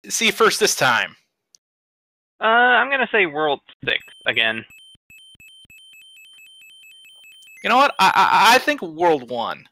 see first this time? I'm gonna say World 6 again. You know what? I think World 1.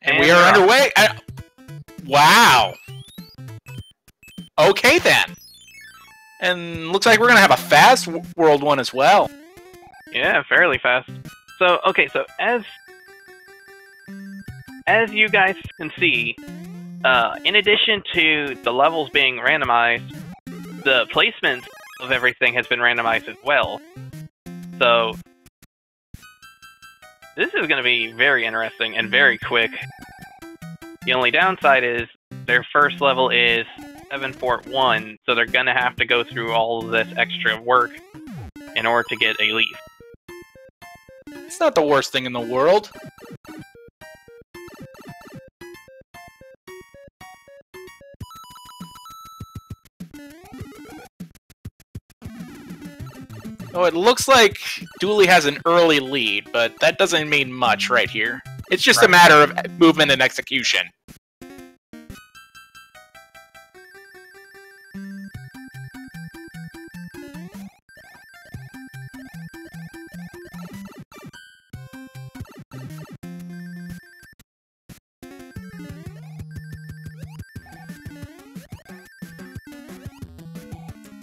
And we are underway. Wow. Okay then. And looks like we're gonna have a fast World 1 as well. Yeah, fairly fast. So okay, so as you guys can see, in addition to the levels being randomized, the placement of everything has been randomized as well. So this is going to be very interesting and very quick. The only downside is their first level is 741, so they're going to have to go through all of this extra work in order to get a leaf. It's not the worst thing in the world. Oh, it looks like Dooley has an early lead, but that doesn't mean much right here. It's just a matter of movement and execution.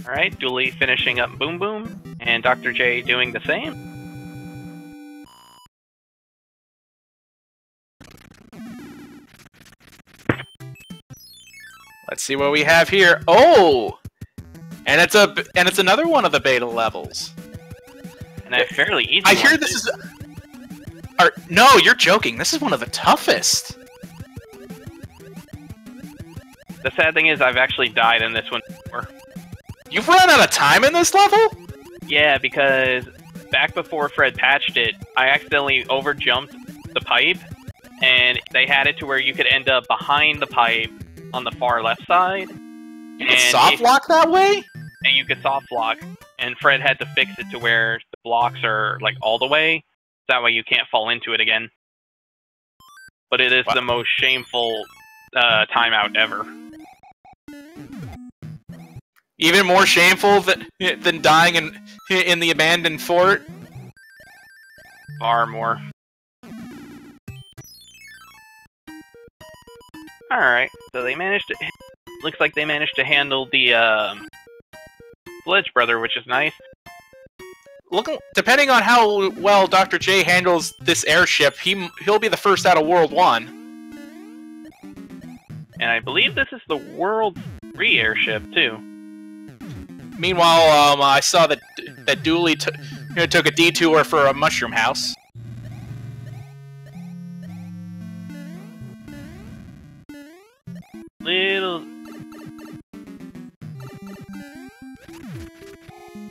Alright, Dooley finishing up Boom Boom, and Dr. J doing the same. Let's see what we have here. Oh! And it's another one of the beta levels. And a fairly easy I hear this is... no, you're joking. This is one of the toughest. The sad thing is I've actually died in this one before. You've run out of time in this level? Yeah, because back before Fred patched it, I accidentally overjumped the pipe, and they had it to where you could end up behind the pipe on the far left side. You can soft lock that way? And you could soft lock, and Fred had to fix it to where the blocks are like all the way, so that way you can't fall into it again. But it is the most shameful timeout ever. Even more shameful than dying in the abandoned fort? Far more. Alright, so they managed to... Looks like they managed to handle the, Sledge Brother, which is nice. Depending on how well Dr. J handles this airship, he'll be the first out of World 1. And I believe this is the World 3 airship, too. Meanwhile, I saw that Dooley took a detour for a mushroom house.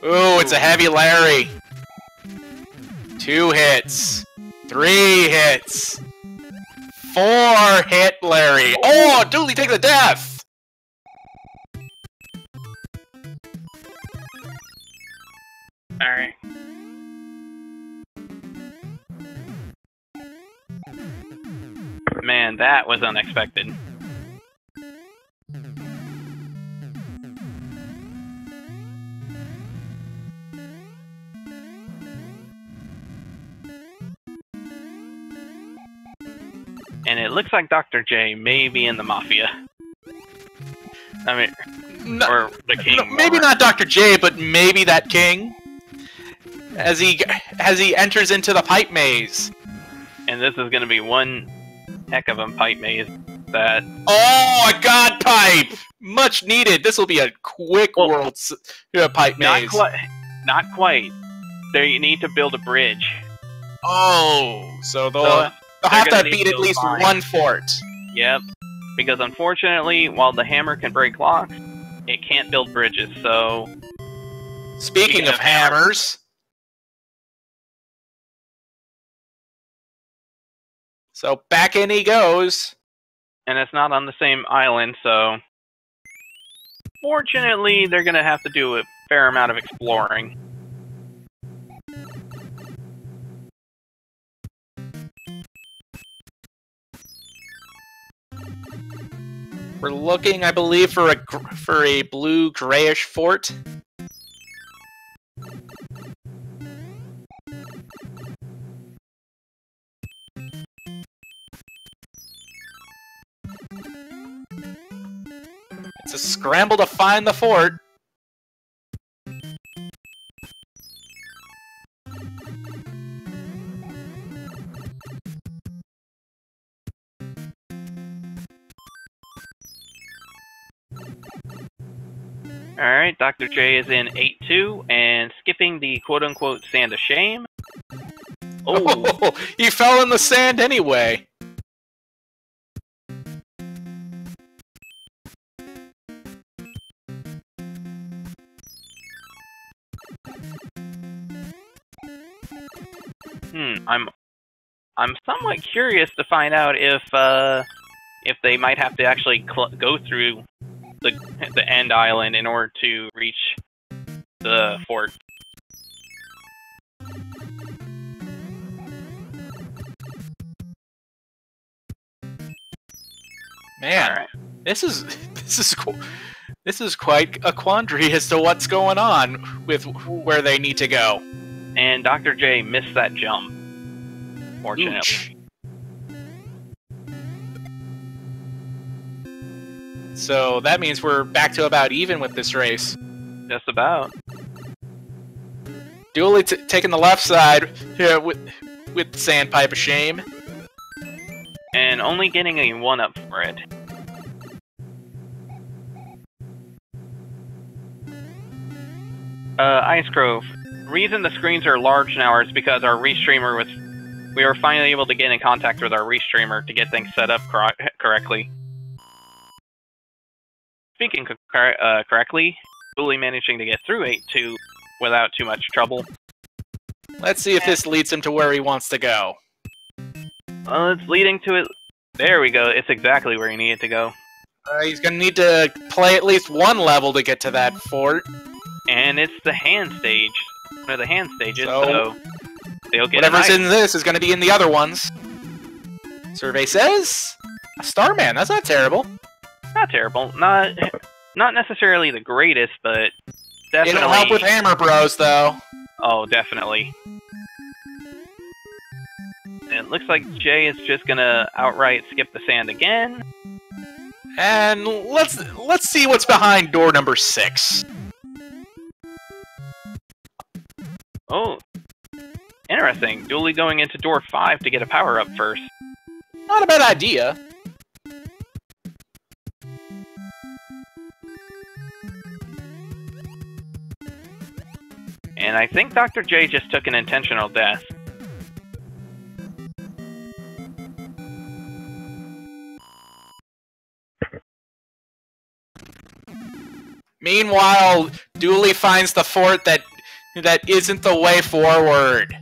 Ooh, it's a heavy Larry. 2 hits. 3 hits. 4 hit Larry. Oh, Dooley takes the death! Alright. Man, that was unexpected. And it looks like Dr. J may be in the Mafia. I mean, or the King. No, maybe not Dr. J, but maybe that King. As he enters into the pipe maze. And this is going to be one heck of a pipe maze that... Oh, a god pipe! Much needed. This will be a quick world pipe maze. Not quite. There you need to build a bridge. Oh, so they'll have to beat at least one fort. Yep. Because unfortunately, while the hammer can break locks, it can't build bridges, so... Speaking of hammers... So back in he goes. And it's not on the same island, so... Fortunately, they're gonna have to do a fair amount of exploring. We're looking, I believe, for a blue-grayish fort. It's a scramble to find the fort. Alright, Dr. J is in 8-2 and skipping the quote-unquote sand of shame. Oh, he fell in the sand anyway. I'm somewhat curious to find out if they might have to actually go through the end island in order to reach the fort. Man, right. This is quite a quandary as to what's going on with where they need to go. And Dr. J missed that jump, fortunately. Ooch. So that means we're back to about even with this race. Just about. Dooley taking the left side here with Sandpipe of Shame. And only getting a 1-up for it. Ice Grove. The reason the screens are large now is because our restreamer we were finally able to get in contact with our restreamer to get things set up correctly. Speaking correctly, Dooley managing to get through 8-2 without too much trouble. Let's see if this leads him to where he wants to go. Well, it's leading to it. There we go. It's exactly where he needed to go. He's gonna need to play at least one level to get to that fort. And it's the hand stage. One of the hand stages, so they'll get whatever's in this is gonna be in the other ones. Survey says a Starman. That's not terrible. Not terrible. Not necessarily the greatest, but definitely. It'll help with Hammer Bros, though. Oh, definitely. And it looks like Jay is just gonna outright skip the sand again. And let's see what's behind door number 6. Oh, interesting. Dooley going into door 5 to get a power-up first. Not a bad idea. And I think Dr. J just took an intentional death. Meanwhile, Dooley finds the fort that isn't the way forward.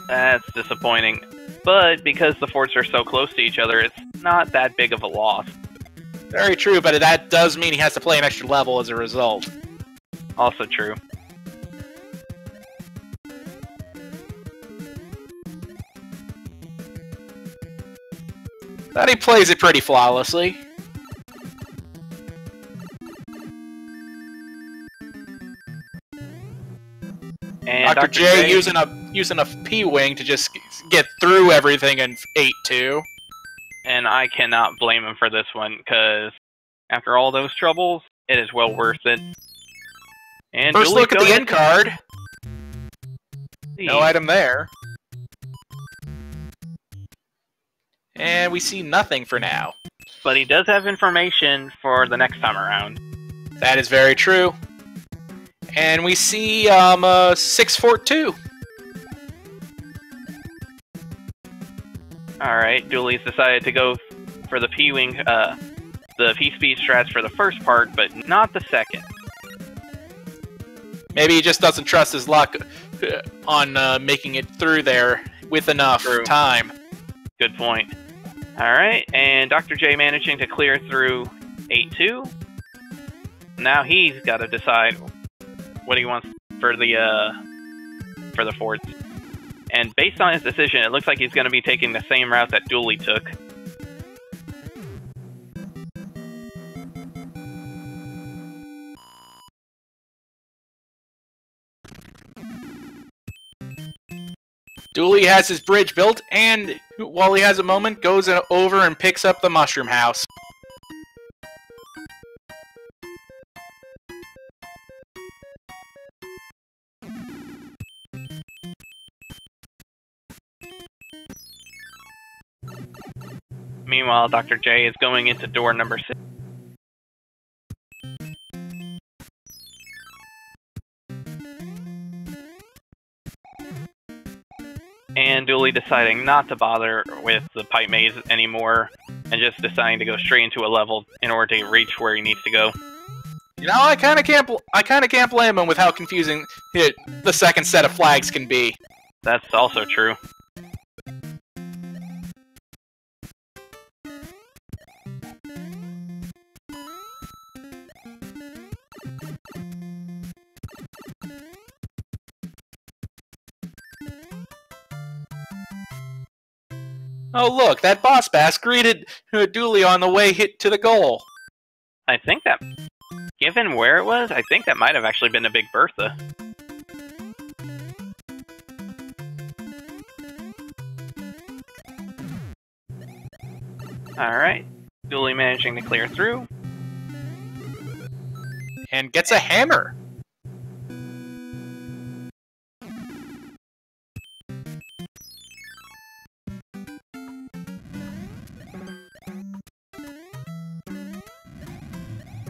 That's disappointing. But because the forts are so close to each other, it's not that big of a loss. Very true, but that does mean he has to play an extra level as a result. Also true. But he plays it pretty flawlessly. And Dr. J using a P-Wing to just get through everything in 8-2. And I cannot blame him for this one, because after all those troubles, it is well worth it. And first look at the end card. No item there. And we see nothing for now. But he does have information for the next time around. That is very true. And we see 6-4-2. Alright, Dooley's decided to go for the P-Wing, the P-Speed strats for the first part, but not the second. Maybe he just doesn't trust his luck on making it through there with enough time. Good point. Alright, and Dr. J managing to clear through 8-2. Now he's got to decide what he wants for the forts. And based on his decision, it looks like he's going to be taking the same route that Dooley took. Dooley has his bridge built, and while he has a moment, goes over and picks up the mushroom house. Meanwhile, Dr. J is going into door number 6. And Dooley deciding not to bother with the pipe maze anymore, and just deciding to go straight into a level in order to reach where he needs to go. You know, I kind of can't blame him with how confusing the second set of flags can be. That's also true. Oh look, that boss bass greeted Dooley on the way to the goal. I think that, given where it was, I think that might have actually been a Big Bertha. Alright, Dooley managing to clear through. And gets a hammer.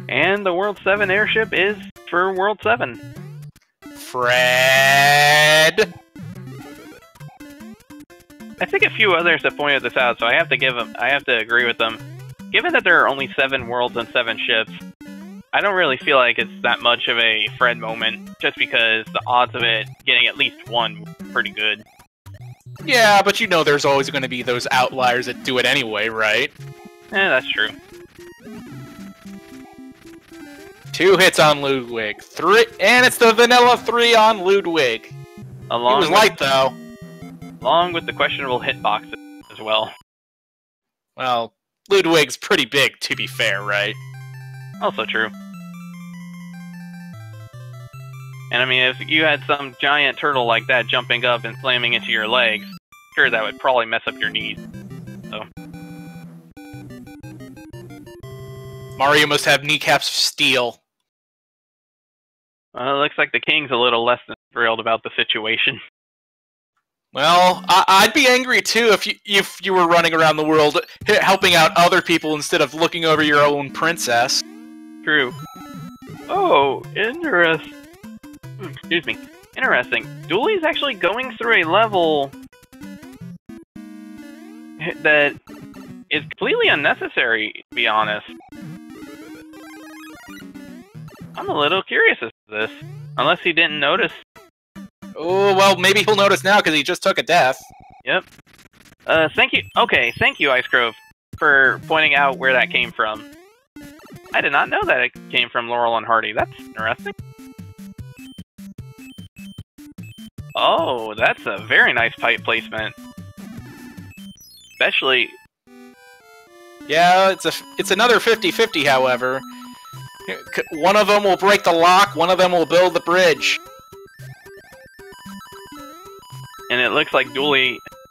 And the World 7 airship is for World 7. Fred! I think a few others have pointed this out, so I have to agree with them. Given that there are only 7 worlds and 7 ships, I don't really feel like it's that much of a Fred moment, just because the odds of it getting at least one were pretty good. Yeah, but you know there's always going to be those outliers that do it anyway, right? That's true. 2 hits on Ludwig. 3, and it's the vanilla 3 on Ludwig. He was light, though. Along with the questionable hitboxes as well. Well, Ludwig's pretty big, to be fair, right? Also true. And I mean, if you had some giant turtle like that jumping up and slamming into your legs, sure, that would probably mess up your knees. So. Mario must have kneecaps of steel. Well, it looks like the King's a little less than thrilled about the situation. Well, I'd be angry too if you were running around the world helping out other people instead of looking over your own princess. True. Oh, interesting. Excuse me. Interesting. Dooley's actually going through a level that is completely unnecessary, to be honest. I'm a little curious as to this, unless he didn't notice. Oh, well, maybe he'll notice now because he just took a death. Yep. Thank you. Okay, thank you, Ice Grove, for pointing out where that came from. I did not know that it came from Laurel and Hardy. That's interesting. Oh, that's a very nice pipe placement. Especially... Yeah, it's another 50-50, however. One of them will break the lock, one of them will build the bridge. And it looks like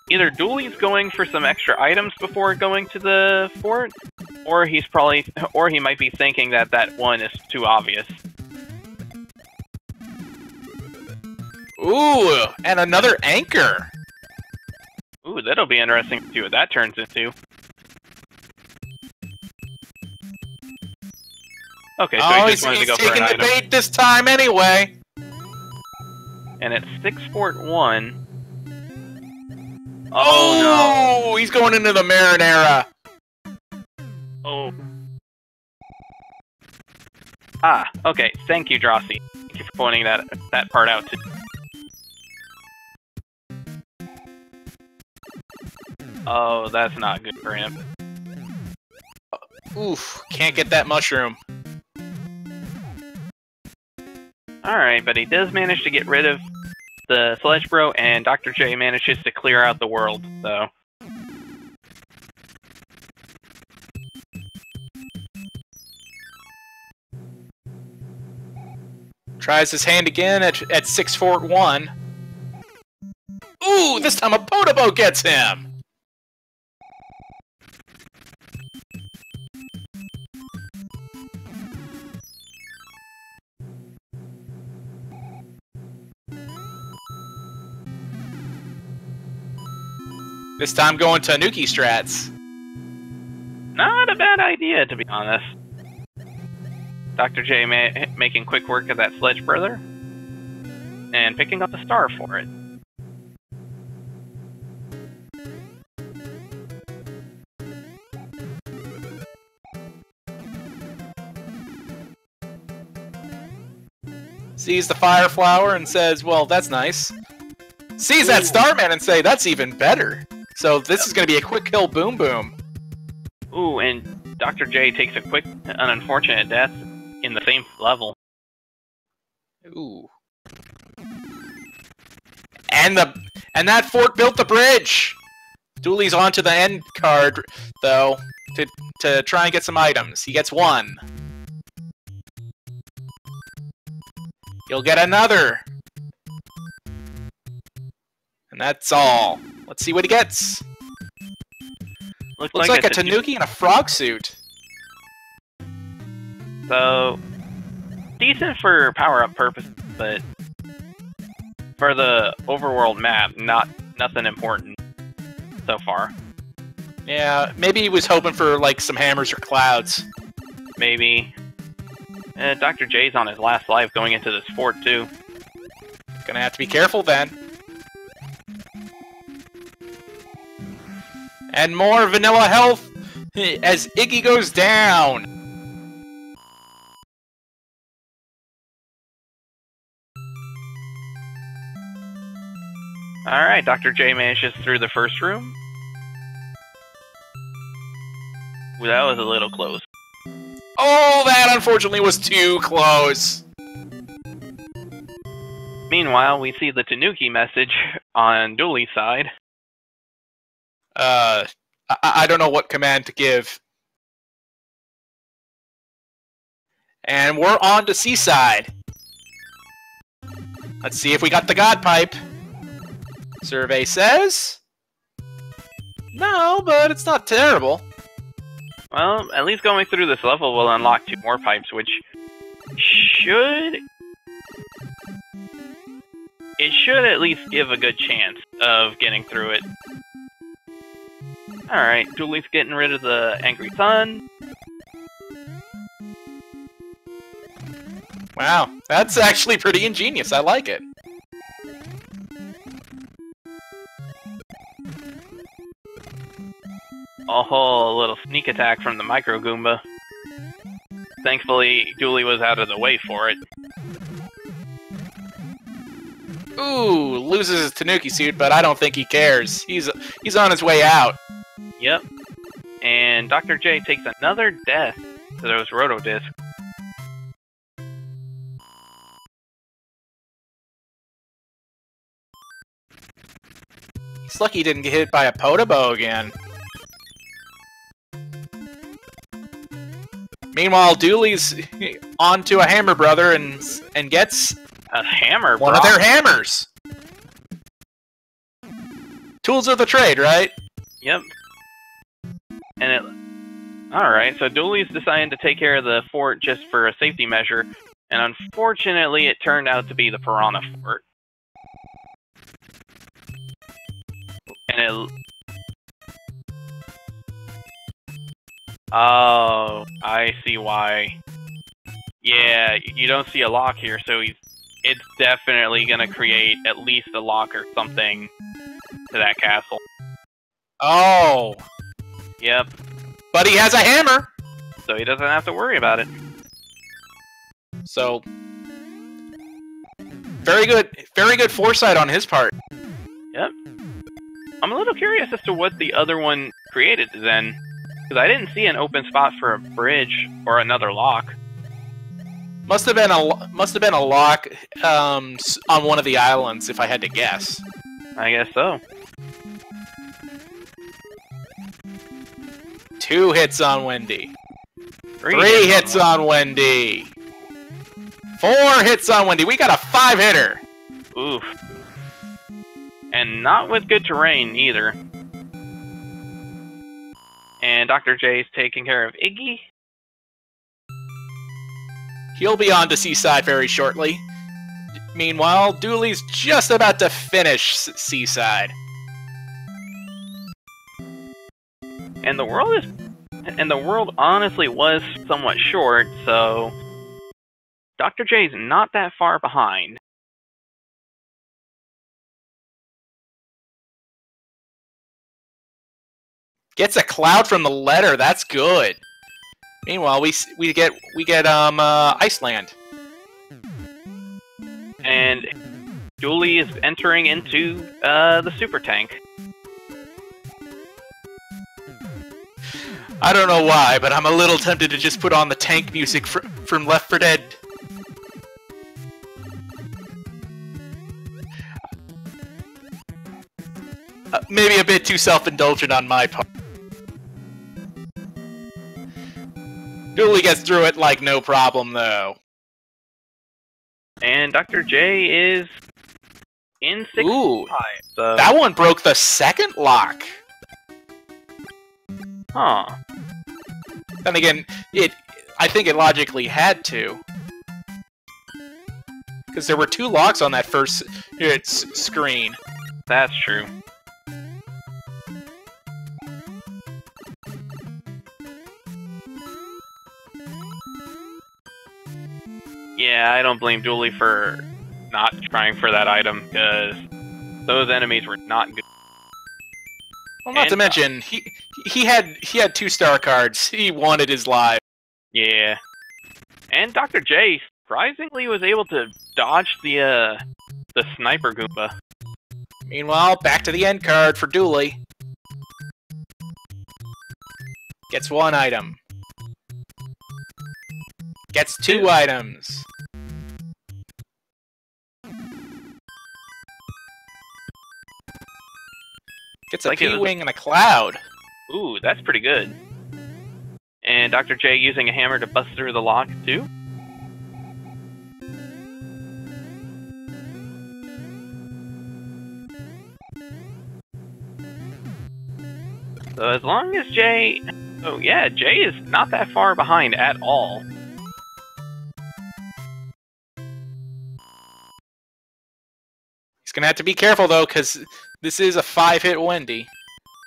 either Dooley's going for some extra items before going to the fort, or he might be thinking that one is too obvious. Ooh, and another anchor. Ooh, that'll be interesting to see what that turns into. Okay, so he just wanted to go for an item. He's taking the bait this time anyway. And it's 6 Fort 1. Oh no! He's going into the marinara. Oh. Ah, okay. Thank you, Drossi. Thank you for pointing that part out to me. Oh, that's not good for him. Oof, can't get that mushroom. Alright, but he does manage to get rid of the Sledge Bro, and Dr. J manages to clear out the world, so... Tries his hand again at 6 Fort 1. Ooh, this time a Podobo gets him! This time going to Tanuki strats. Not a bad idea, to be honest. Dr. J making quick work of that Sledge Brother, and picking up a star for it. Sees the fire flower and says, well, that's nice. Sees that Starman and say, that's even better. So this is going to be a quick kill boom boom. Ooh, and Dr. J takes a quick and unfortunate death in the same level. Ooh. And that fort built the bridge! Dooley's onto the end card, though, to try and get some items. He gets one. He'll get another. And that's all. Let's see what he gets. Looks like a Tanuki in a frog suit. So, decent for power-up purposes, but for the overworld map, nothing important so far. Yeah, maybe he was hoping for, like, some hammers or clouds. Maybe. Dr. J's on his last life going into this fort, too. Gonna have to be careful, then. And more vanilla health as Iggy goes down. Alright, Dr. J manages through the first room. Ooh, that was a little close. Oh, that unfortunately was too close. Meanwhile, we see the Tanuki message on Dooley's side. I don't know what command to give. And we're on to Seaside. Let's see if we got the God Pipe. Survey says... no, but it's not terrible. Well, at least going through this level will unlock 2 more pipes, which should... it should at least give a good chance of getting through it. Alright, Dooley's getting rid of the Angry Sun. Wow, that's actually pretty ingenious. I like it. Oh, a little sneak attack from the Micro Goomba. Thankfully, Dooley was out of the way for it. Ooh, loses his Tanuki suit, but I don't think he cares. He's on his way out. Yep. And Dr. J takes another death to those Roto Discs. He's lucky he didn't get hit by a Podobo again. Meanwhile, Dooley's onto a Hammer Brother and gets a hammer, one of their hammers. Tools of the trade, right? Yep. And it... alright, so Dooley's deciding to take care of the fort just for a safety measure, and unfortunately it turned out to be the Piranha Fort. And it... oh, I see why. Yeah, you don't see a lock here, so it's definitely gonna create at least a lock or something to that castle. Oh. Yep. But he has a hammer! So he doesn't have to worry about it. So... very good foresight on his part. Yep. I'm a little curious as to what the other one created then, because I didn't see an open spot for a bridge or another lock. Must have been a lock on one of the islands, if I had to guess. I guess so. 2 hits on Wendy. 3 hits on Wendy. 4 hits on Wendy. We got a 5-hitter. Oof. And not with good terrain either. And Dr. J's taking care of Iggy. He'll be on to Seaside very shortly. Meanwhile, Dooley's just about to finish Seaside. And the world honestly was somewhat short, so Dr. J's not that far behind. Gets a cloud from the letter. That's good. Meanwhile, we get Iceland. And Dooley is entering into the super tank. I don't know why, but I'm a little tempted to just put on the tank music from Left 4 Dead. Maybe a bit too self-indulgent on my part. Dooley gets through it like no problem, though. And Dr. J is in 6th. Ooh, so... that one broke the second lock. Huh. Then again, I think it logically had to. Because there were 2 locks on that first screen. That's true. Yeah, I don't blame Dooley for not trying for that item, because those enemies were not good. Well, not to mention, he had 2 star cards. He wanted his life. Yeah. And Dr. J surprisingly was able to dodge the sniper Goomba. Meanwhile, back to the end card for Dooley. Gets 1 item. Gets 2 items. Gets a P-Wing and a cloud. Ooh, that's pretty good. And Dr. J using a hammer to bust through the lock, too. So as long as Jay... Oh yeah, Jay is not that far behind at all. He's gonna have to be careful though, because this is a 5-hit Wendy.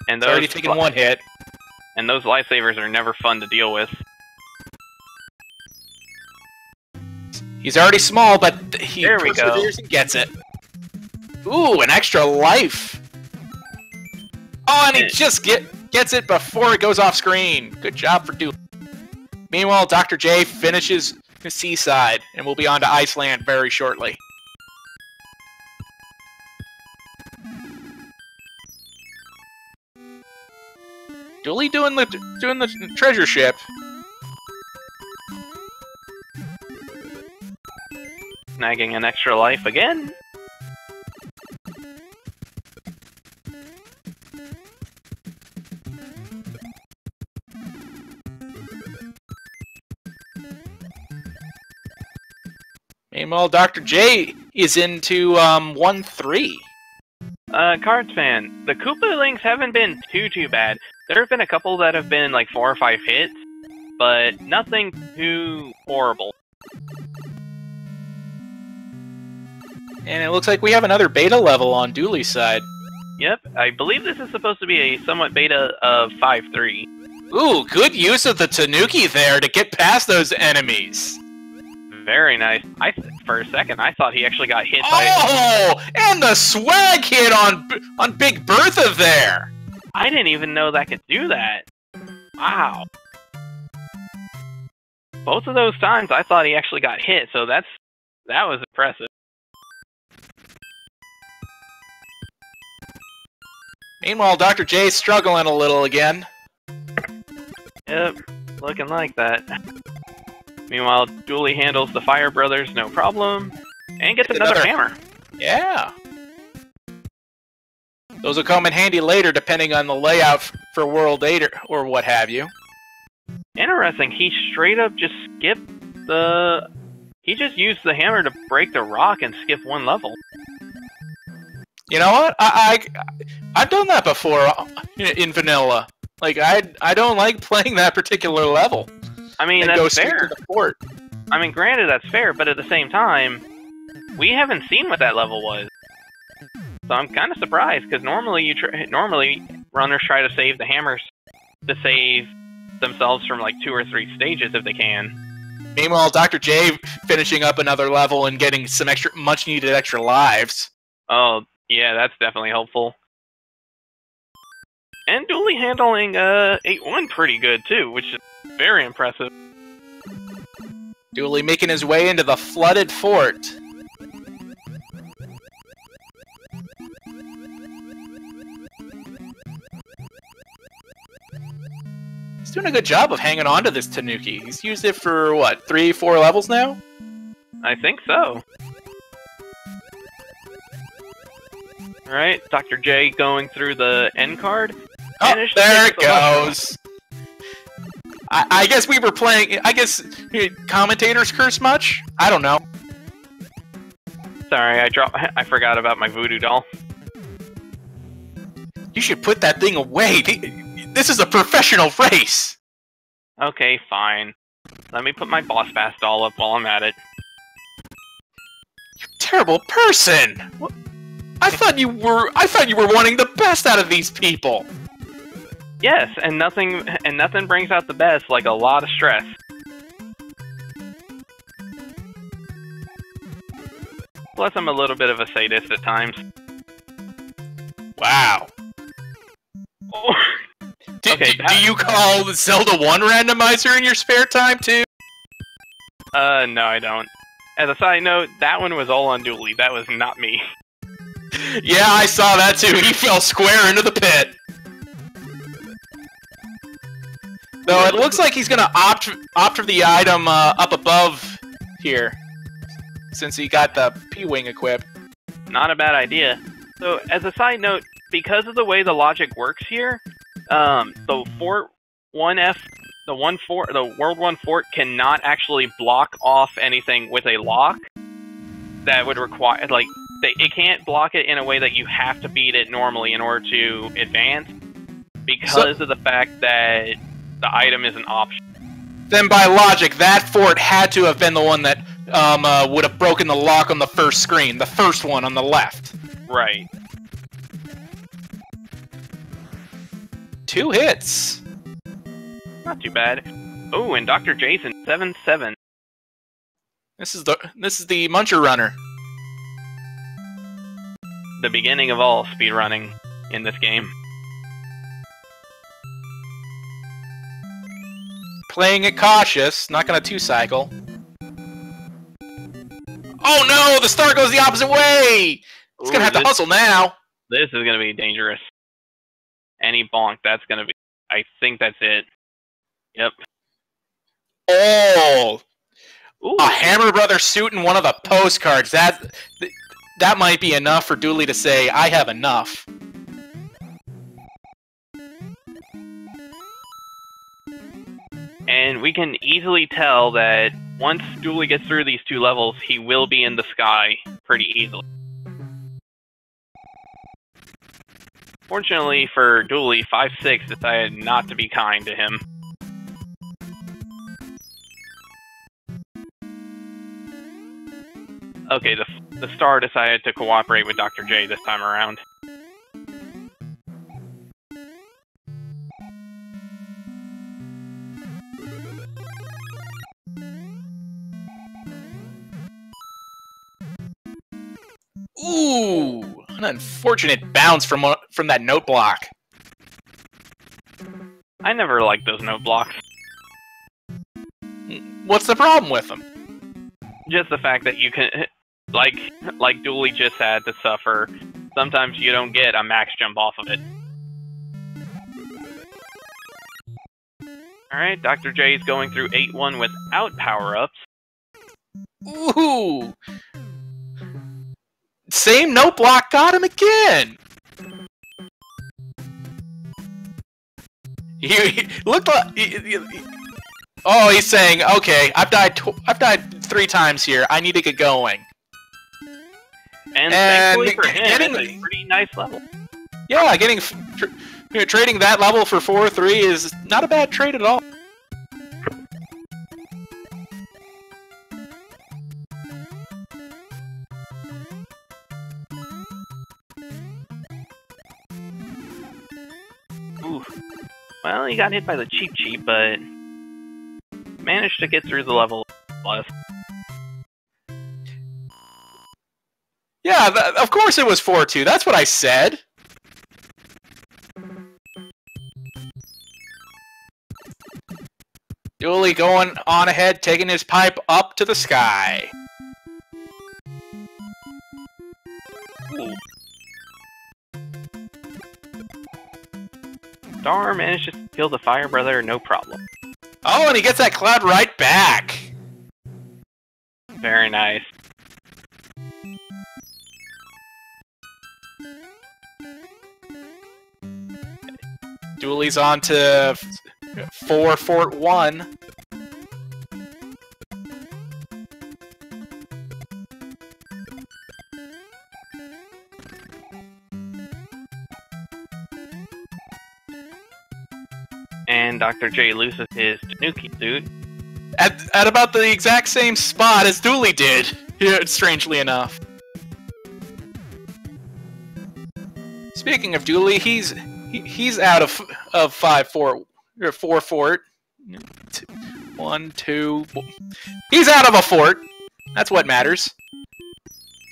And those already taken 1 hit. And those lifesavers are never fun to deal with. He's already small, but he perseveres and gets it. Ooh, an extra life! Oh, and he just gets it before it goes off screen. Good job for Dooley. Meanwhile, Dr. J finishes the Seaside, and we'll be on to Iceland very shortly. Dooley doing the treasure ship. Snagging an extra life again. Meanwhile, Dr. J is into 1-3. Cards fan, the Koopa Links haven't been too bad. There have been a couple that have been like 4 or 5 hits, but nothing too horrible. And it looks like we have another beta level on Dooley's side. Yep, I believe this is supposed to be a somewhat beta of 5-3. Ooh, good use of the Tanuki there to get past those enemies. Very nice. For a second, I thought he actually got hit by... Oh! And the swag hit on Big Bertha there! I didn't even know that could do that. Wow. Both of those times, I thought he actually got hit, so that was impressive. Meanwhile, Dr. J's struggling a little again. Yep, looking like that. Meanwhile, Dooley handles the Fire Brothers no problem, and gets another hammer. Yeah. Those will come in handy later, depending on the layout for World 8 or what have you. Interesting, he straight up just skipped the... He just used the hammer to break the rock and skip one level. You know what? I've done that before in vanilla. Like, I don't like playing that particular level. I mean, that's fair. To the fort. I mean, granted, that's fair, but at the same time, we haven't seen what that level was. So I'm kind of surprised, because normally runners try to save the hammers to save themselves from like 2 or 3 stages if they can. Meanwhile, Dr. J finishing up another level and getting some much needed extra lives. Oh, yeah, that's definitely helpful. And Dooley handling 8-1 pretty good too, which is very impressive. Dooley making his way into the flooded fort. He's doing a good job of hanging on to this Tanuki. He's used it for, what, 3-4 levels now? I think so. Alright, Dr. J going through the end card. Oh, there it goes! I guess we were playing... I guess commentators curse much? I don't know. Sorry, I forgot about my voodoo doll. You should put that thing away! This is a professional race! Okay, fine. Let me put my boss pass doll up while I'm at it. You terrible person! What? I thought you were wanting the best out of these people! Yes, and nothing brings out the best like a lot of stress. Plus, I'm a little bit of a sadist at times. Wow. Oh. Okay, do you call Zelda 1 randomizer in your spare time, too? No, I don't. As a side note, that one was all on Dooley. That was not me. Yeah, I saw that, too. He fell square into the pit. Though it looks like he's gonna opt for the item up above here, since he got the P-Wing equipped. Not a bad idea. So, as a side note, because of the way the logic works here, the Fort 1F, the World 1 Fort cannot actually block off anything with a lock. That would require, like, it can't block it in a way that you have to beat it normally in order to advance, because of the fact that the item is an option. Then by logic, that fort had to have been the one that would have broken the lock on the first screen, the first one on the left. Right. 2 hits. Not too bad. Oh, and Dr. Jason 7-7. This is the Muncher Runner. The beginning of all speedrunning in this game. Playing it cautious, not gonna 2-cycle. Oh no, the star goes the opposite way! It's gonna have to hustle now. This is gonna be dangerous. Any bonk, that's gonna be... I think that's it. Yep. Oh! Ooh. A Hammer Brother suit and one of the postcards. That might be enough for Dooley to say, I have enough. And we can easily tell that once Dooley gets through these 2 levels, he will be in the sky pretty easily. Fortunately for Dooley, 5-6 decided not to be kind to him. Okay, the star decided to cooperate with Dr. J this time around. Ooh, an unfortunate bounce from that note block. I never liked those note blocks. What's the problem with them? Just the fact that you can, like Dooley just had to suffer. Sometimes you don't get a max jump off of it. Alright, Dr. J is going through 8-1 without power-ups. Ooh! Same note block got him again! He looked like... Oh, he's saying, okay, I've died 3 times here. I need to get going. And thankfully for him, it's a pretty nice level. Yeah, trading that level for 4-3 is not a bad trade at all. Ooh. Well, he got hit by the cheap, but managed to get through the level plus. Yeah, of course it was 4-2. That's what I said. Dooley going on ahead, taking his pipe up to the sky. Ooh. Star managed to kill the Fire Brother, no problem. Oh, and he gets that cloud right back. Very nice. Dooley's on to 4 Fort 1. And Dr. J loses his Tanuki suit. At about the exact same spot as Dooley did, strangely enough. Speaking of Dooley, he's out of 5 Fort or 4 Fort. 1, 2. He's out of a fort. That's what matters.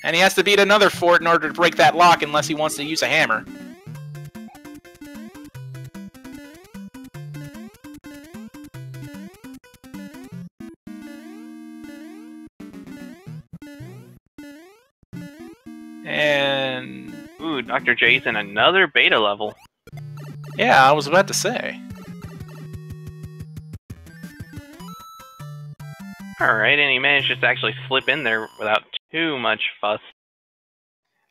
And he has to beat another fort in order to break that lock, unless he wants to use a hammer. And... Ooh, Dr. J's in another beta level. Yeah, I was about to say. Alright, and he manages to actually slip in there without too much fuss.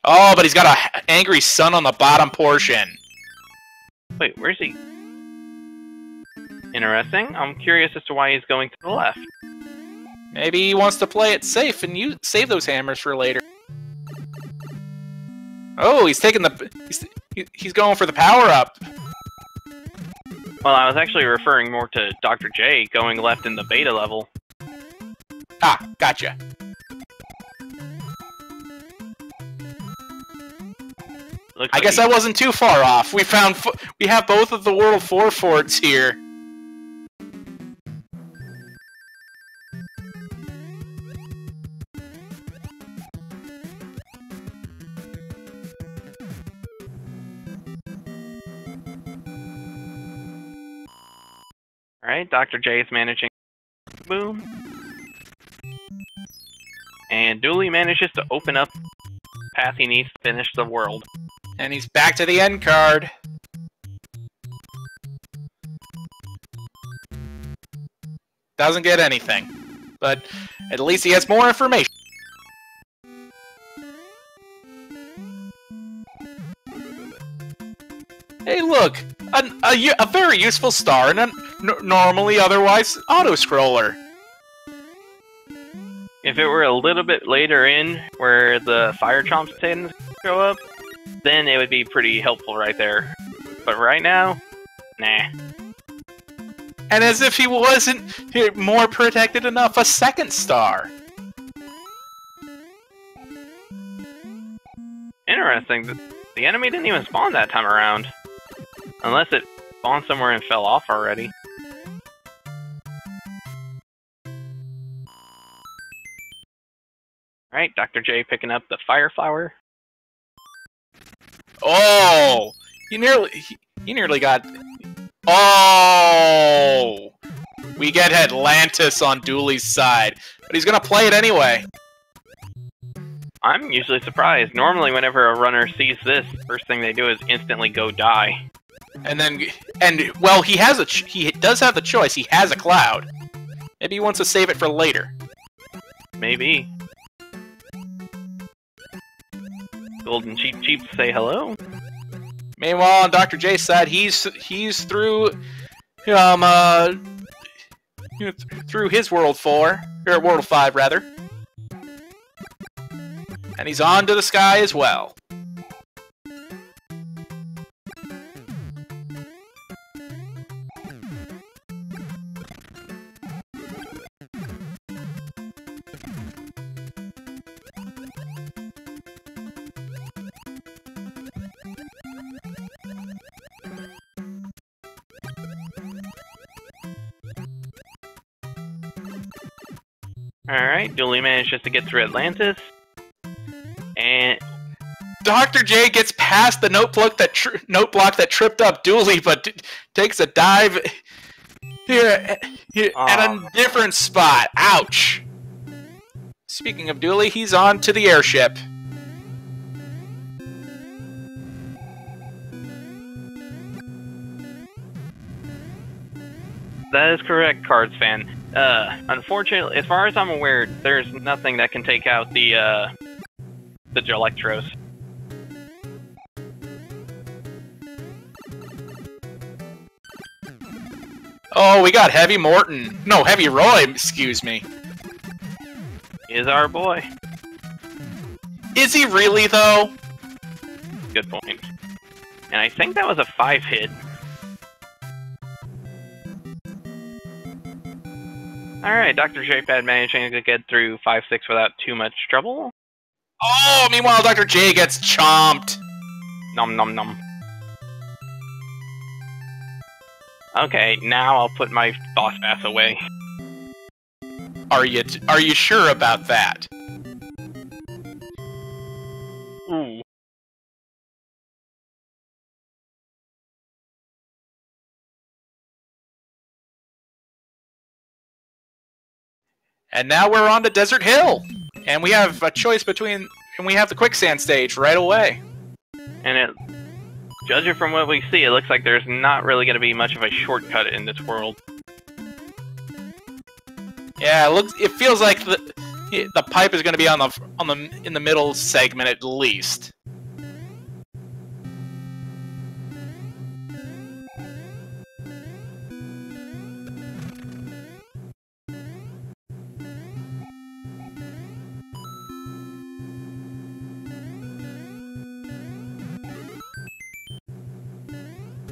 Oh, but he's got an angry sun on the bottom portion. Wait, where's he? Interesting. I'm curious as to why he's going to the left. Maybe he wants to play it safe and save those hammers for later. Oh, he's taking he's going for the power-up. Well, I was actually referring more to Dr. J going left in the beta level. Ah, gotcha. I guess I wasn't too far off. We have both of the World 4 forts here. Alright, Dr. J is managing. Boom. And Dooley manages to open up the path he needs to finish the world. And he's back to the end card. Doesn't get anything. But at least he has more information. Hey, look! A very useful star and a normally otherwise auto-scroller. If it were a little bit later in, where the fire chomps tend to show up, then it would be pretty helpful right there. But right now, nah. And as if he wasn't more protected enough, a second star. Interesting. The enemy didn't even spawn that time around. Unless it spawned somewhere and fell off already. Alright, Dr. J picking up the fire flower. Oh! He nearly got... Oh! We get Atlantis on Dooley's side, but he's gonna play it anyway. I'm usually surprised. Normally, whenever a runner sees this, first thing they do is instantly go die. well, he does have the choice. He has a cloud. Maybe he wants to save it for later. Maybe. Golden Cheep say hello. Meanwhile, on Dr. J's side, he's through through his World 4, or World 5 rather, and he's on to the sky as well. Alright, Dooley managed just to get through Atlantis. And Dr. J gets past the note block that tripped up Dooley, but takes a dive here at a different spot. Ouch! Speaking of Dooley, he's on to the airship. that is correct, Cards fan. Unfortunately, as far as I'm aware, there's nothing that can take out the Electros. Oh, we got Heavy Morton. No, Heavy Roy, excuse me. Is our boy. Is he really, though? Good point. And I think that was a 5-hit. Alright, Dr. J-Pad managing to get through 5-6 without too much trouble. Oh, meanwhile, Dr. J gets chomped. Nom nom nom. Okay, now I'll put my boss pass away. Are you sure about that? Ooh. And now we're on to Desert Hill, and we have a choice between, and we have the quicksand stage right away. And judging from what we see, it looks like there's not really going to be much of a shortcut in this world. Yeah, it feels like the pipe is going to be in the middle segment at least.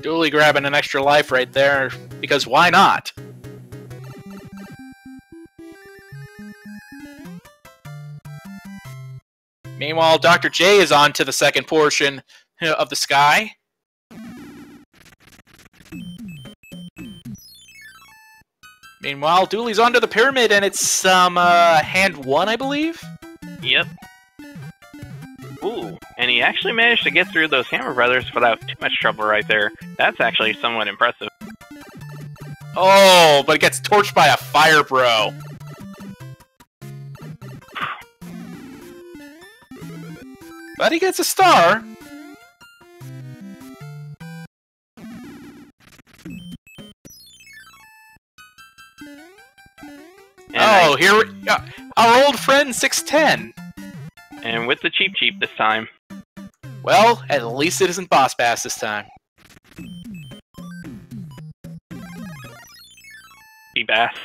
Dooley grabbing an extra life right there, because why not? Meanwhile, Dr. J is on to the second portion of the sky. Meanwhile, Dooley's onto the pyramid, and it's hand 1, I believe? Yep. Ooh, and he actually managed to get through those Hammer Brothers without too much trouble right there. That's actually somewhat impressive. Oh, but it gets torched by a fire bro. But he gets a star. And here our old friend 610. And with the cheap this time. Well, at least it isn't boss bass this time. Bass.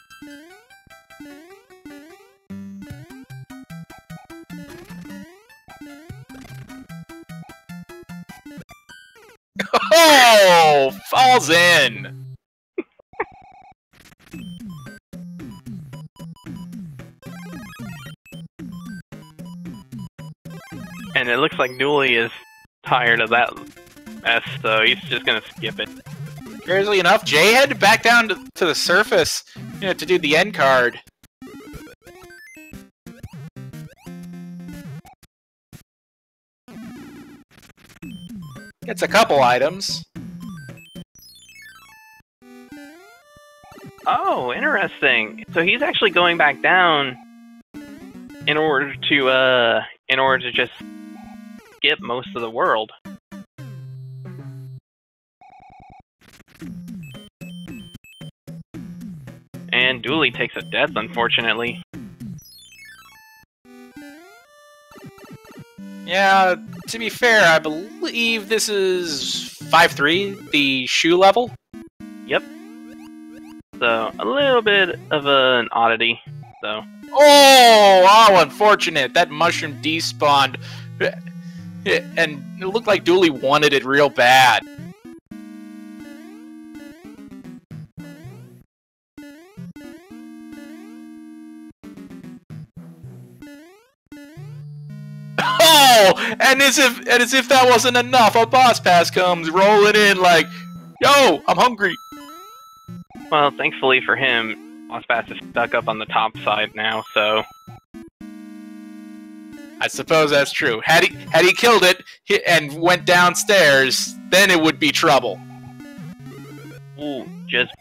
Oh, falls in. And it looks like Dooley is tired of that mess, so he's just gonna skip it. Curiously enough, Jay headed back down to the surface, to do the end card. Gets a couple items. Oh, interesting. So he's actually going back down in order to just skip most of the world. And Dooley takes a death, unfortunately. Yeah, to be fair, I believe this is 5-3, the shoe level. Yep. So, a little bit of an oddity, so. Oh, how unfortunate. That mushroom despawned. And it looked like Dooley wanted it real bad. Oh, and as if that wasn't enough, a boss pass comes rolling in like, yo, I'm hungry. Well, thankfully for him, Boss Pass is stuck up on the top side now, so. I suppose that's true. Had he killed it and went downstairs, then it would be trouble. Ooh, just.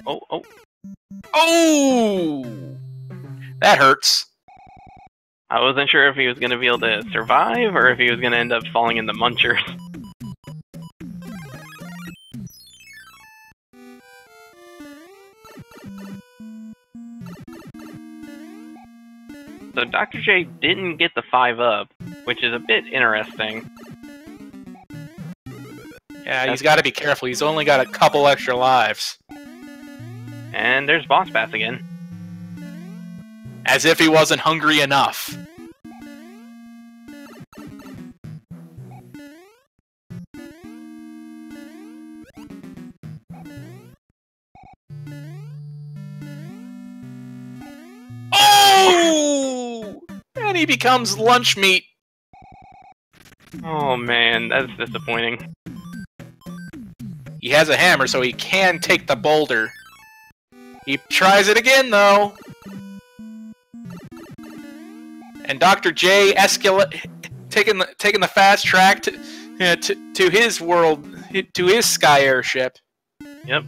Oh. Oh! That hurts. I wasn't sure if he was going to be able to survive or if he was going to end up falling in the munchers. So Dr. J didn't get the 5-up, which is a bit interesting. Yeah, he's got to be careful. He's only got a couple extra lives. And there's Boss Pass again. As if he wasn't hungry enough. Oh! And he becomes lunch meat. Oh man, that's disappointing. He has a hammer, so he can take the boulder. He tries it again, though. And Dr. J taking the fast track to his world, to his sky airship. Yep.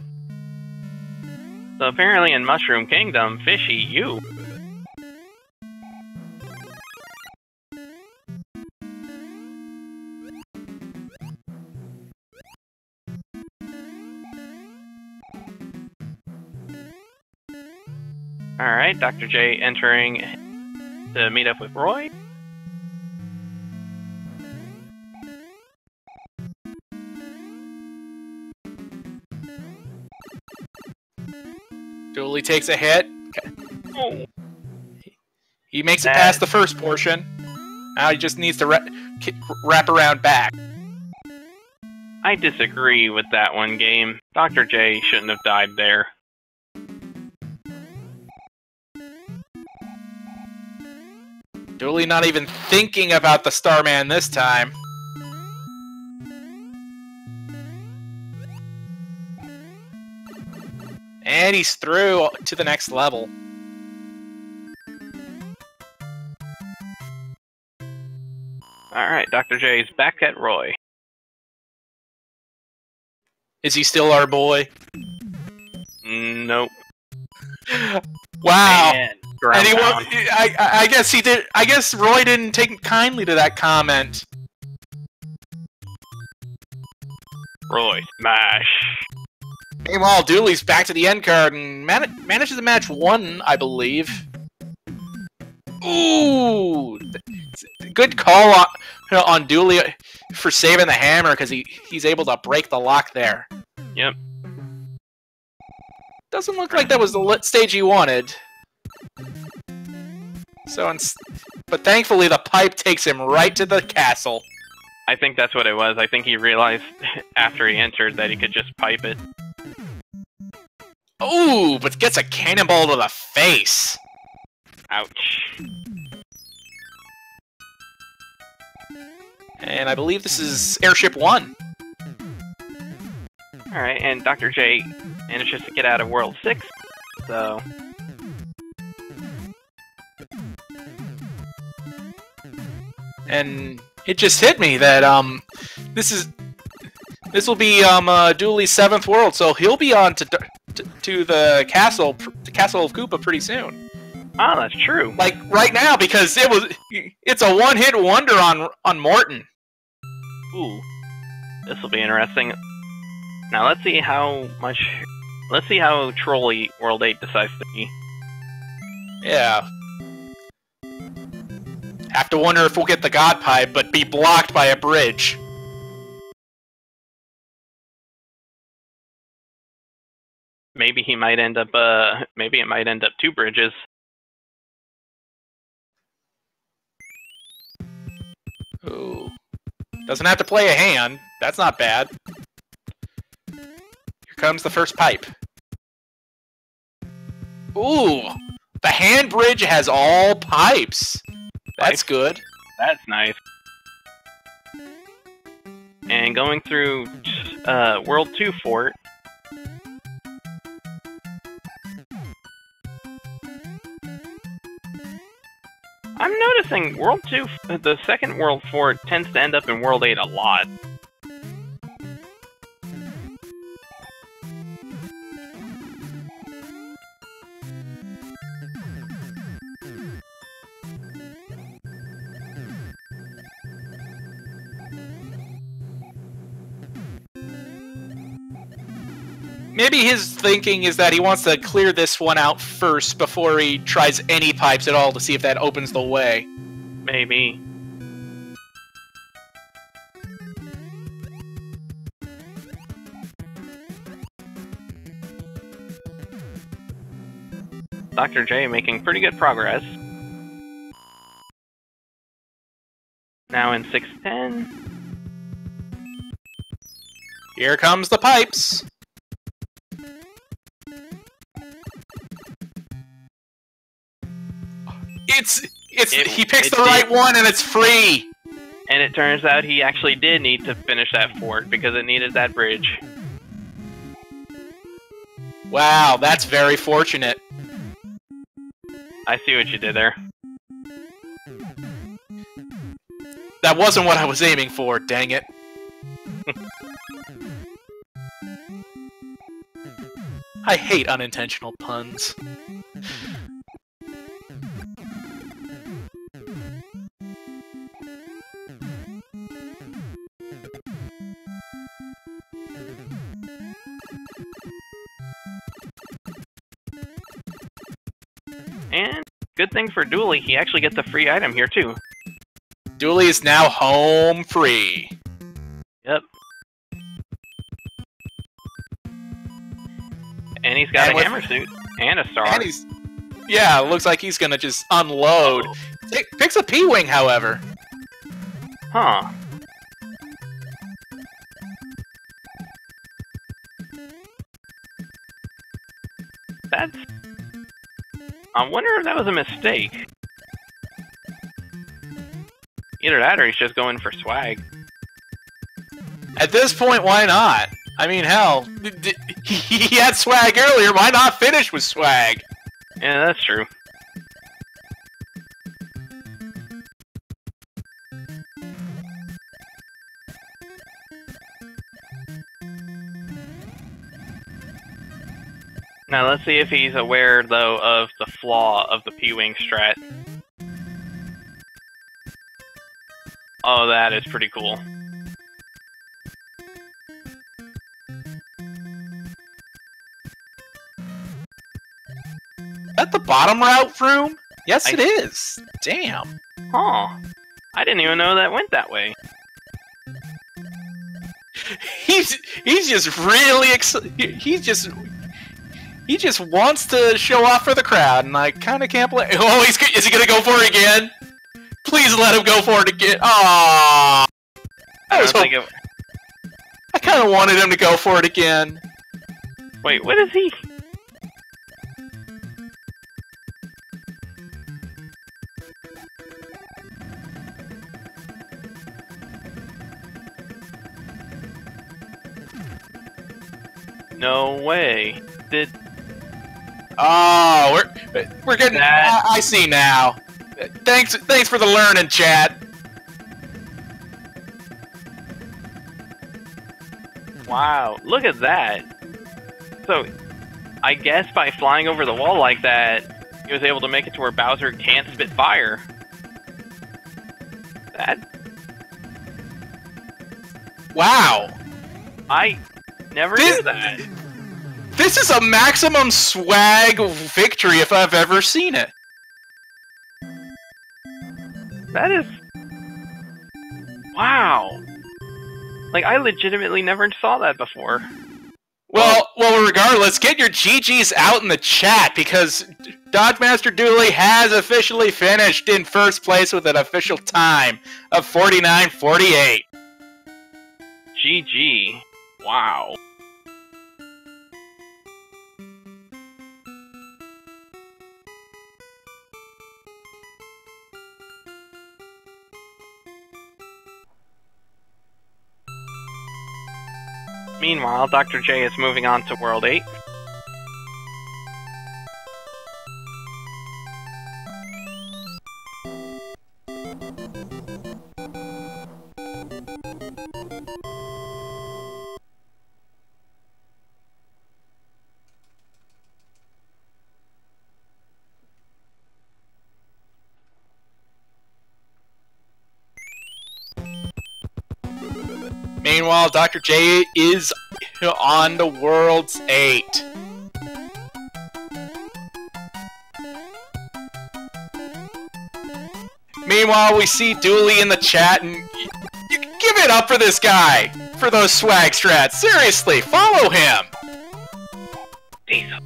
So apparently in Mushroom Kingdom, fish eat you. Alright, Dr. J entering to meet up with Roy. Dooley takes a hit. Oh. He makes it past the first portion. Now he just needs to wrap around back. I disagree with that one, game. Dr. J shouldn't have died there. Dooley not even thinking about the Starman this time. And he's through to the next level. Alright, Dr. J's back at Roy. Is he still our boy? Nope. Wow. And I guess he did. I guess Roy didn't take kindly to that comment. Roy, smash. Meanwhile, Dooley's back to the end card and manages to match one, I believe. Ooh, good call on Dooley for saving the hammer because he's able to break the lock there. Yep. Doesn't look like that was the stage he wanted. So, but thankfully the pipe takes him right to the castle. I think that's what it was. I think he realized after he entered that he could just pipe it. Ooh, but gets a cannonball to the face. Ouch. And I believe this is Airship 1. Alright, and Dr. J manages to get out of World 6, so... And it just hit me that, this will be, Dooley's 7th world, so he'll be on to the castle of Koopa pretty soon. Oh, that's true. Like, right now, because it's a one-hit wonder on Morton. Ooh. This will be interesting. Now let's see how much. Let's see how trolly World 8 decides to be. Yeah. Have to wonder if we'll get the God Pipe, but be blocked by a bridge. Maybe he might end up. Maybe it might end up 2 bridges. Ooh. Doesn't have to play a hand. That's not bad. Here comes the first pipe. Ooh! The hand bridge has all pipes. That's good. That's nice. And going through World 2 Fort. I'm noticing World 2, the second World Fort tends to end up in World 8 a lot. Maybe his thinking is that he wants to clear this one out first before he tries any pipes at all to see if that opens the way. Maybe. Dr. J making pretty good progress. Now in 610. Here comes the pipes. He picks the right one and it's free. And it turns out he actually did need to finish that fort because it needed that bridge. Wow, that's very fortunate. I see what you did there. That wasn't what I was aiming for, dang it. I hate unintentional puns. And good thing for Dooley, he actually gets a free item here too. Dooley is now home free. Yep. And he's got a hammer suit and a star. And yeah, looks like he's gonna just unload. Picks a P-Wing, however. Huh. That's... I wonder if that was a mistake. Either that or he's just going for swag. At this point, why not? I mean, hell, he had swag earlier, why not finish with swag? Yeah, that's true. Now let's see if he's aware, though, of the flaw of the P-Wing strat. Oh, that is pretty cool. Is that the bottom route room? Yes, it is. Damn. Huh. I didn't even know that went that way. He's just really he just wants to show off for the crowd, and I kind of can't play. Oh, is he gonna go for it again? Please let him go for it again. Aww. I kind of wanted him to go for it again. Wait, what is he? No way. Oh, we're getting. That... I see now. Thanks for the learning, chat. Wow, look at that. So, I guess by flying over the wall like that, he was able to make it to where Bowser can't spit fire. That... Wow. Never knew that. This is a maximum swag victory if I've ever seen it. That is... Wow. Like, I legitimately never saw that before. Well, regardless, get your GGs out in the chat, because Dodgemaster Dooley has officially finished in first place with an official time of 49:48. GG. Wow. Meanwhile, Dr. J is moving on to World 8. Meanwhile, Dr. J is on the World's 8. Meanwhile, we see Dooley in the chat, and you give it up for this guy, for those swag strats. Seriously, follow him. Diesel.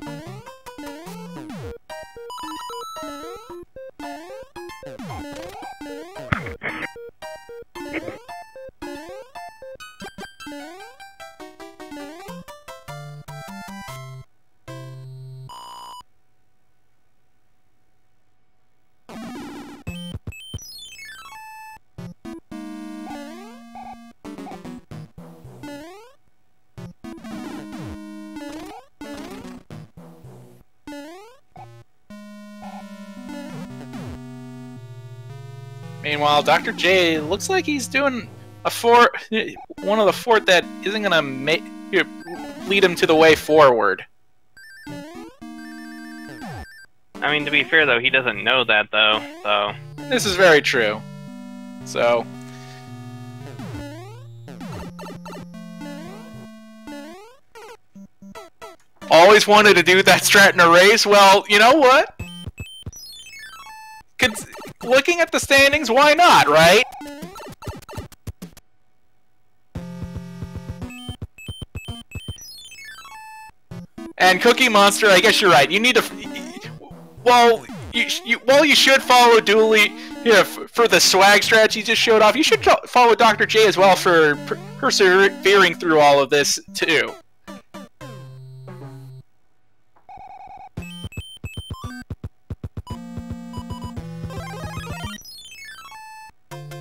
Meanwhile, Dr. J looks like he's doing one of the fort that isn't gonna lead him to the way forward. I mean, to be fair though, he doesn't know that though, so... This is very true. So... Always wanted to do that strat in a race? Well, you know what? Looking at the standings, why not, right? And Cookie Monster, I guess you're right. You need to... Well, you should follow Dooley here for the swag strat you just showed off. You should follow Dr. J as well for persevering through all of this, too.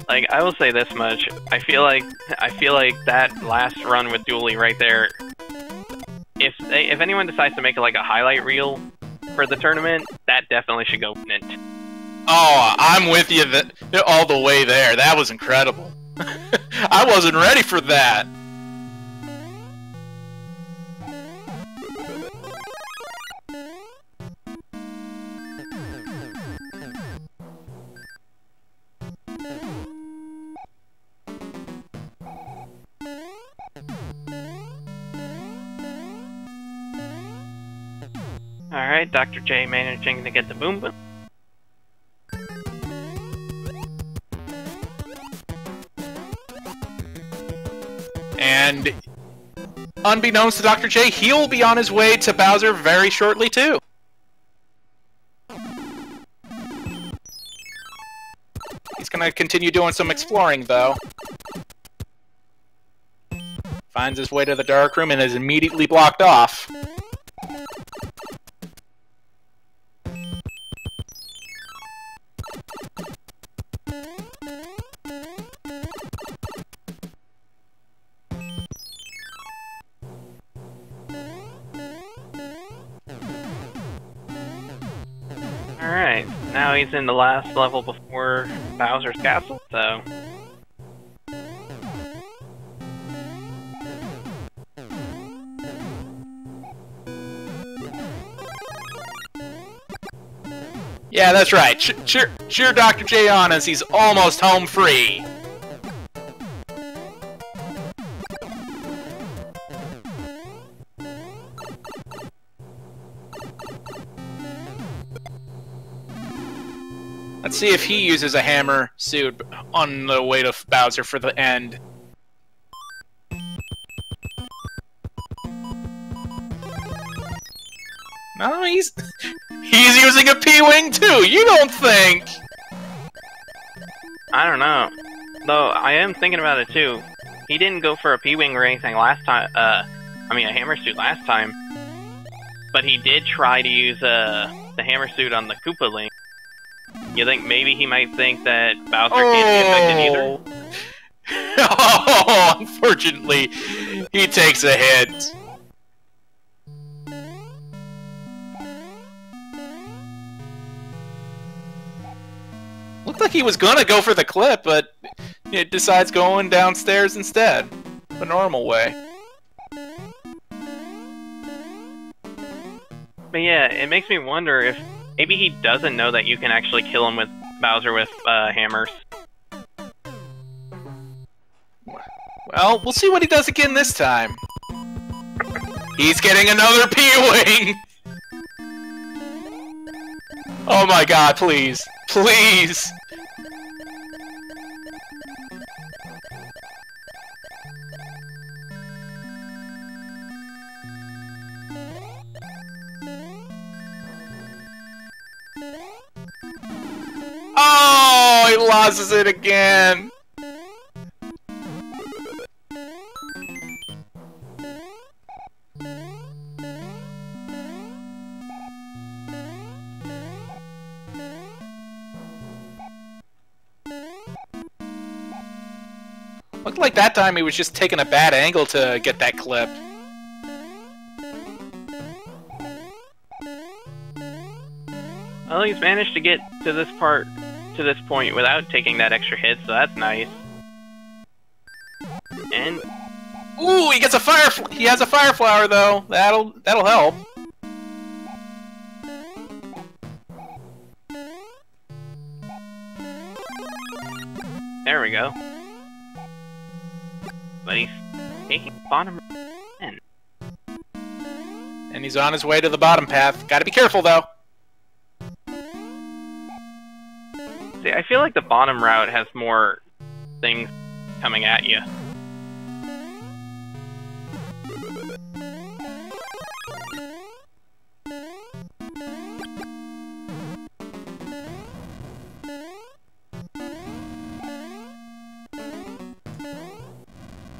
Like, I will say this much. I feel like that last run with Dooley right there, if anyone decides to make it like a highlight reel for the tournament, that definitely should go mint. Oh, I'm with you all the way there. That was incredible. I wasn't ready for that. Alright, Dr. J managing to get the boom boom. And unbeknownst to Dr. J, he'll be on his way to Bowser very shortly too. He's gonna continue doing some exploring though. Finds his way to the dark room and is immediately blocked off. Alright, now he's in the last level before Bowser's castle, so... Yeah, that's right. Cheer Dr. J on as he's almost home free. Let's see if he uses a hammer suit on the way to Bowser for the end. No, he's using a P-Wing too, you don't think? I don't know. Though, I am thinking about it too. He didn't go for a P-Wing or anything last time, a hammer suit last time. But he did try to use the hammer suit on the Koopa Link. You think maybe he might think that Bowser can't be infected either? Oh, unfortunately, he takes a hit. Looked like he was gonna go for the clip, but it decides going downstairs instead. The normal way. But yeah, it makes me wonder if maybe he doesn't know that you can actually kill him with Bowser with hammers. Well, we'll see what he does again this time. He's getting another P-Wing! Oh my god, please. Please! Oh, he loses it again! Looked like that time he was just taking a bad angle to get that clip. Well, he's managed to get to this point without taking that extra hit, so that's nice. And ooh, he gets a he has a fire flower though. That'll help. there we go. But he's taking the bottom in. And he's on his way to the bottom path. Gotta be careful though. See, I feel like the bottom route has more things coming at you.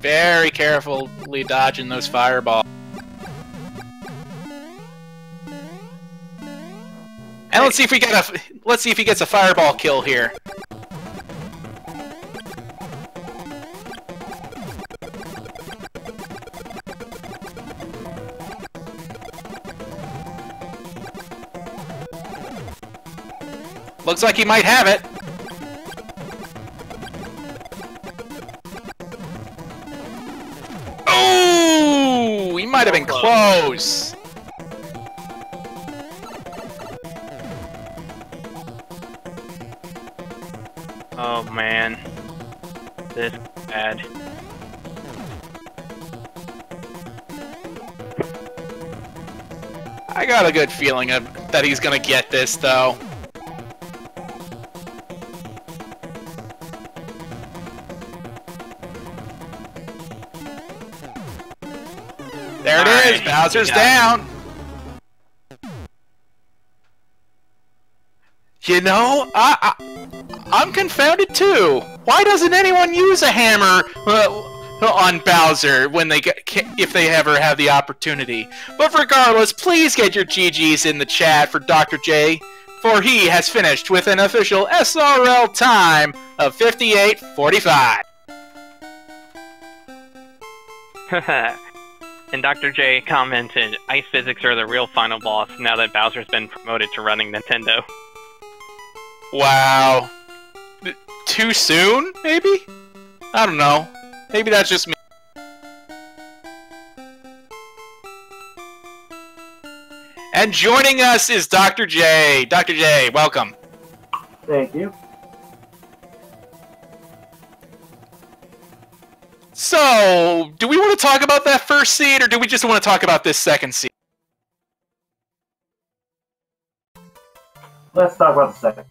Very carefully dodging those fireballs. And let's see if he gets a fireball kill here. Looks like he might have it. Oh, he might have been close. Oh man, this is bad. I got a good feeling that he's gonna get this though. There it is, Bowser's down. You know, I'm confounded too. Why doesn't anyone use a hammer on Bowser when if they ever have the opportunity? But regardless, please get your GGs in the chat for Dr. J, for he has finished with an official SRL time of 58:45. And Dr. J commented, "Ice physics are the real final boss now that Bowser's been promoted to running Nintendo." Wow. Too soon, maybe? I don't know. Maybe that's just me. And joining us is Dr. J. Dr. J, welcome. Thank you. So, do we want to talk about that first seed, or do we just want to talk about this second seed? Let's talk about the second.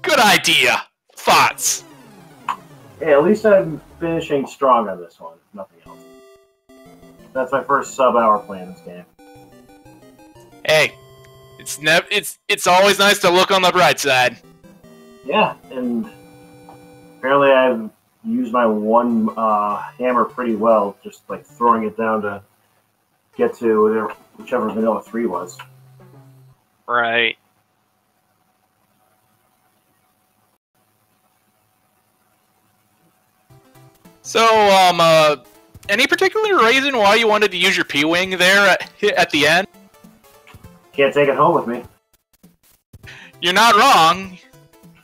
Good! Good idea. Thoughts? Hey, at least I'm finishing strong on this one. Nothing else. That's my first sub-hour play in this game. Hey, it's always nice to look on the bright side. Yeah, and apparently I've used my one hammer pretty well, just like throwing it down to get to whichever Vanilla 3 was. Right. So, any particular reason why you wanted to use your P-Wing there at the end? Can't take it home with me. You're not wrong.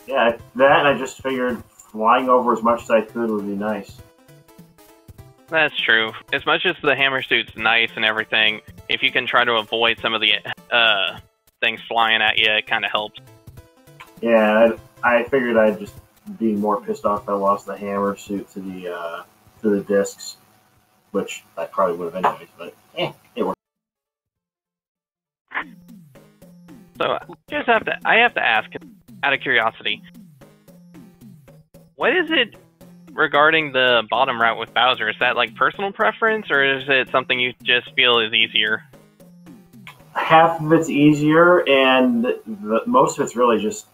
Yeah, that and I just figured flying over as much as I could would be nice. That's true. As much as the hammer suit's nice and everything, if you can try to avoid some of the things flying at you, it kind of helps. Yeah, I figured I'd just be more pissed off if I lost the hammer suit to the discs, which I probably would have anyways, but it worked. So I have to ask, out of curiosity, what is it regarding the bottom route with Bowser? Is that like personal preference, or is it something you just feel is easier? Half of it's easier, and most of it's really just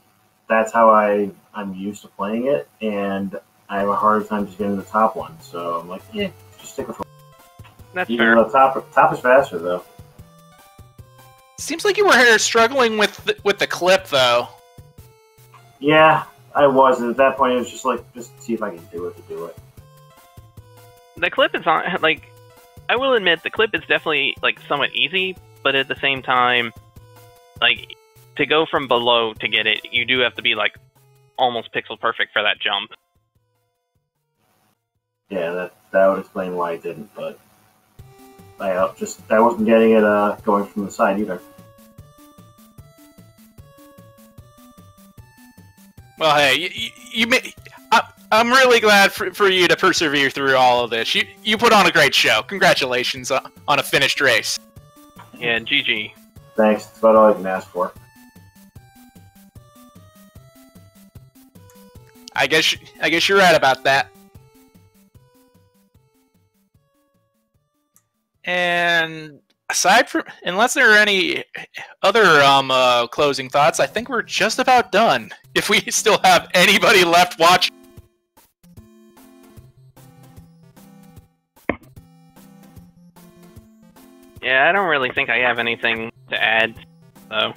that's how I'm used to playing it, and I have a harder time just getting the top one. So I'm like, just stick with it. That's Even fair. though top is faster though. Seems like you were struggling with the clip, though. Yeah, I was. And at that point, it was just like, just see if I can do it to do it. The clip is on, like, I will admit, the clip is definitely, like, somewhat easy, but at the same time, like, to go from below to get it, you do have to be, like, almost pixel perfect for that jump. Yeah, that would explain why I didn't, but I wasn't getting it going from the side either. Well, hey, I'm really glad for you to persevere through all of this. You put on a great show. Congratulations on a finished race. Yeah, GG. Thanks. That's about all I can ask for. I guess you're right about that. And aside from, unless there are any other closing thoughts, I think we're just about done. If we still have anybody left watching. Yeah, I don't really think I have anything to add, so.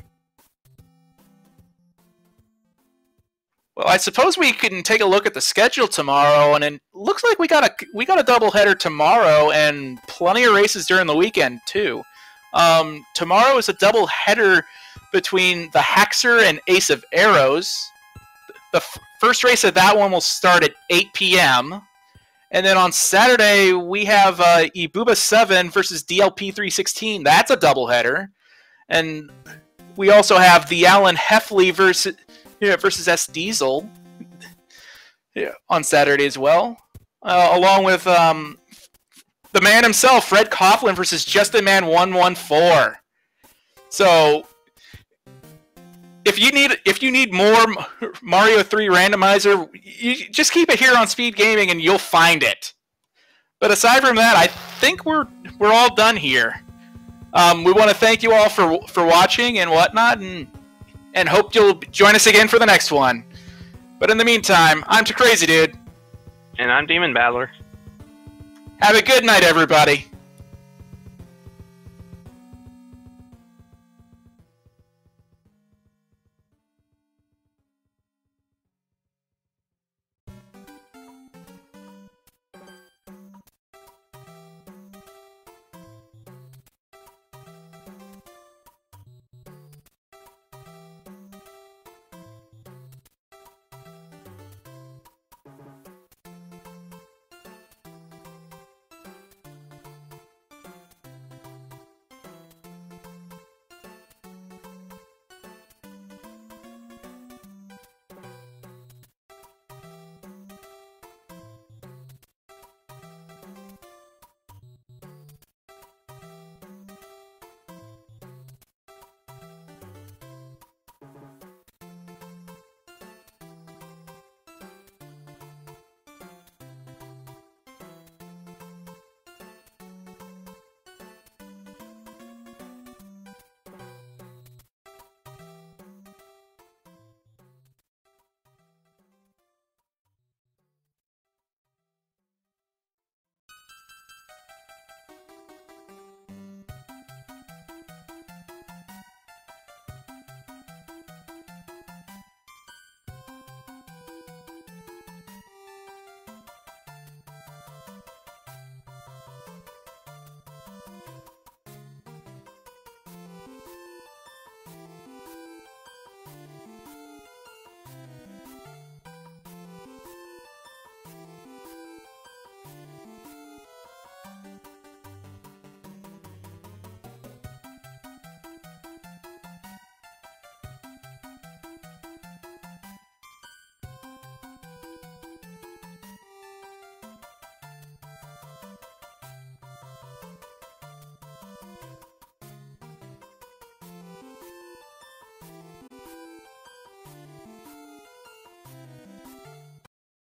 Well, I suppose we can take a look at the schedule tomorrow, and it looks like we got a doubleheader tomorrow, and plenty of races during the weekend too. Tomorrow is a doubleheader between the Haxer and Ace of Arrows. The first race of that one will start at 8 p.m. And then on Saturday we have Ibuba 7 versus DLP 316. That's a doubleheader, and we also have the Alan Heffley versus S Diesel on Saturday as well, along with the man himself, Fred Coughlin versus Justin Man 114. So if you need more Mario 3 Randomizer, you just keep it here on Speed Gaming and you'll find it. But aside from that, I think we're all done here. We want to thank you all for watching and whatnot, and hope you'll join us again for the next one. But in the meantime, I'm Crazy Dude. And I'm Demon Battler. Have a good night, everybody.